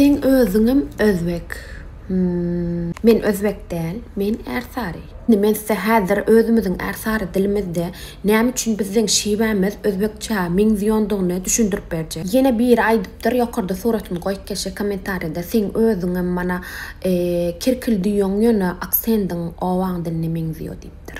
Sen özüňem özbek. Men özbek däl, men ersari. Men size häzir özümizin ersari dilimizde näme üçin bizden şiwemiz özbekçe meňziyondygyny düşündirip berjek. Ýene bir aýdypdyr, ýokarda suratyny goýup geçe kommentarda sen özüňem mana kirkildiýoň ýöne aksendiň owaň dilini meňziýo diýipdir.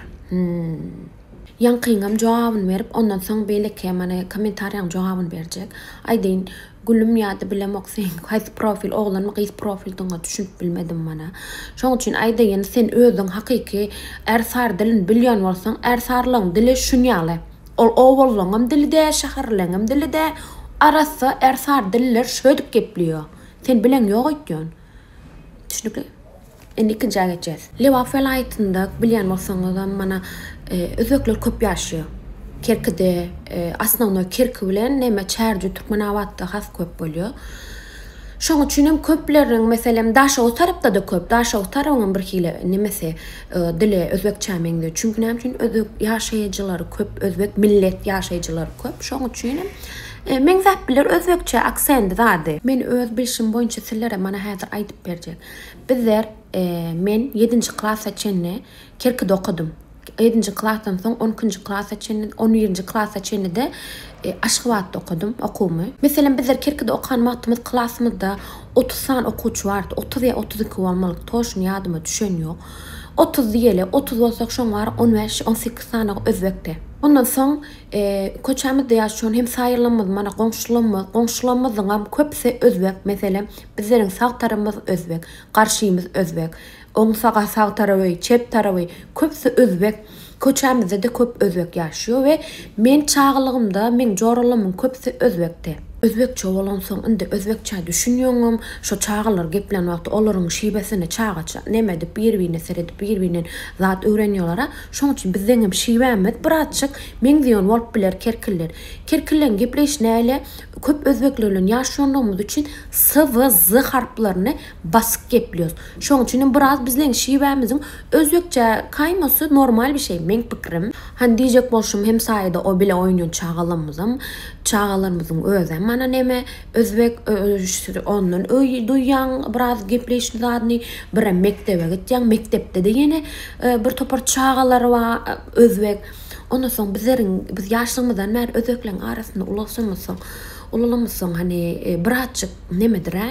Ýankyňam jogabyny berip ondan soň beýleki mana kommentaryaň jogabyny berjek. Aýdyn gülüm ýa-da bilemok sen haýsy profil oglan haýsy profil diňe düşünüp bilmedim mana. Şoň üçin aýdyn sen özüň hakyky ersar dilini bilýän bolsaň ersarlyň dili şunýaly. Ol owallyňam dilide, şäherliňam dilide arasy ersar diller şödüp gepliyor. Sen bilen ýok ekýän. Düşünükli. Endi ikinji geçeceğiz. Lewap welaýetinde bilýän bolsaňyz mana özbekler köp ýaşaýar. Kerkide asnaňy kerki bilen näme çärji Türkmenawatda has köp bolýar. Şoň üçin hem köpleriň meselem Daşaw tarapda da köp. Daşaw tarabyň bir hile nemesi dili özbekçe meňde. Çünki näme üçin özbek ýaşaýjylary köp, özbek millet ýaşaýjylary köp. Şoň üçin men zat bilir özbekçe aksent zady. Men öz bilşim boýunça sizlere mana häzir aýdyp berjek. Bizler men 7-nji klassa çenni Kerkide okudum. 7-nji klassdan soň 12-nji klassa çenni, 11-nji klassa çenni de Aşgabatda okudum, okumy. Meselem bizler Kerkide okan wagtymyz klassymyzda 30 san okuwçy bardy. 30 ýa 32 bolmalyk, toşun ýadyma düşen ýok. 30 diýeli, 30 bolsak şoň bar 15-18 sany özbekde. Ondan soň köçämizde ýaşaýan hem saýyrlarymyz, mana goňşularymyzyň köpsi özbek. Meselem bizleriň sag tarapymyz özbek, garşymyz özbek. Oň sag tarapy, çep tarapy köpsi özbek. Köçämizde de köp özbek ýaşaýar we men çağlygymda men joralarymyň köpsi özbekde. Özbekçe bolan soň indi özbekçe düşünýäňem, şo çağlar geplen wagty olaryň şiwesini çağaça nämede bir-birine seredip bir-birinen zat öwrenýärler. Şoň üçin bizden hem şiwemiz birazçyk meňziýon bolup biler kerkiller. Kerkillerin gepleşi näle köp özbekler bilen ýaşaýanymyz üçin s we z harflaryny basyk gepliyoruz. Şoň üçin biraz bizden şiwemiziň özbekçe kaýmasy normal bir şey men pikirim. Han diýjek bolşum hem saýda o bile oýnayan çağalarymyzyň özü mana näme özbek ondan duýan biraz gepleşdi zadyny bir mektebe gitýän, mektepde de ýene bir topar çağalar bar özbek. Ondan soň biz ýaşlygymyzdan bäri özbekleriň arasynda ulaşamysoň hani birazçyk nemedir ha?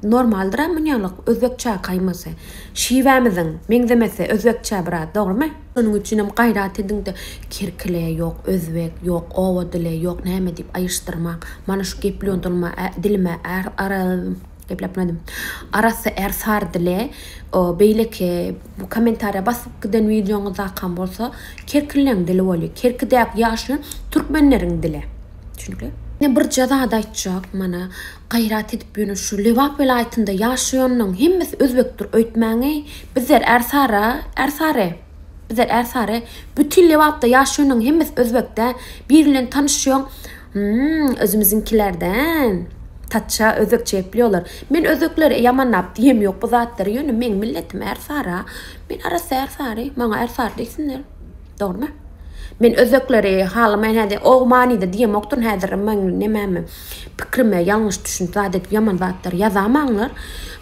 Normaldir ha, munýalyk özbekçe kaýmasy. Şiwemiziň meňzemesi özbekçe biraz, dogrymy? Onuň üçin hem gaýrat ediňde kerkile ýok, özbek ýok, owa dili ýok, näme diýip aýyşdyrmak. Mana şu geplendirme dilime geplepmedim. Arasy ersar dili, beýleki bu kommentarya basyp giden videoňyz akan bolsa, kerkileň dili bolýar. Kerkidäk ýaşaýan türkmenleriň dili. Çünki ne bir jazada aýtjak, mana gaýrat edip ýöne şu Lewap welaýetinde ýaşaýanyň hemmesi özbekdir öýtmäňi. Bizler ersari bütün Lewapda ýaşaýanyň hemmesi özbekde bir bilen tanışýan. Özümizinkilerden tatça özbekçe ýaplýarlar. Men özbekleri ýamanlap diýem ýok bu zatlary ýöne men milletim ersara. Men arasy ersari, maňa ersar diýsinler. Dogrymy? Men özbekleri halymyn hadi o manida diýemokdur häzir men näme pikirime ýalňyş düşünip zadet ýaman zatlar ýazamaňlar.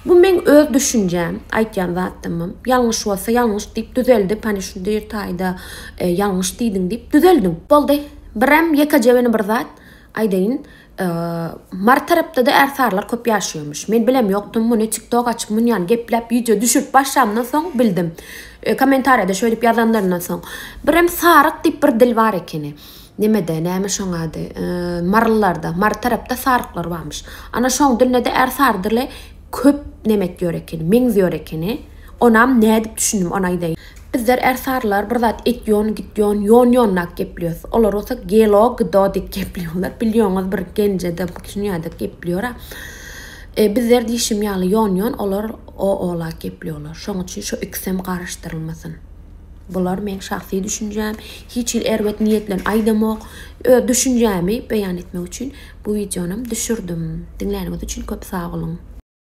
Bu men öz düşünjem, aýtýan zatymym. Ýalňyş bolsa ýalňyş diýip düzeldip, hani şu taýda ýalňyş diýdiň diýip düzeldim. Boldy. Birem ýekajebeni bir zat aýdyn. Mar tarapda da ersarlar köp ýaşaýarmyş. Men bilem ýokdum, muny TikTok açyp munyan geplep video düşürüp başlamdan soň bildim. Kommentarda şöyle ýazanlardan soň birem saryk diýip bir dil bar ekeni. Nemede näme şoňady? Marlarda, mar tarapda saryklar barmyş. Ana şoň dilinde ersar dili köp nemet ýör ekeni, meňziýör ekeni. Onam näde diýip düşündim ona aýdyn. Bizler ersarlar bir zat etýän, gitýän, ýon-ýonnak gepliýär. Olar olsa gelo, gdo diýip gepliýärler. Bilýäňiz bir genjede bu şunýada gepliýär. Bizler diýişim ýaly ýon-ýon, olar ola gepliýärler. Şoň üçin şu ikisem garaşdyrylmasyn. Bular men şahsy düşünjem. Hiç il erwet niýetlen aýdamok, düşünjämi beýan etmek üçin bu videony düşürdim. Dinleýäniňiz üçin köp sag bolun.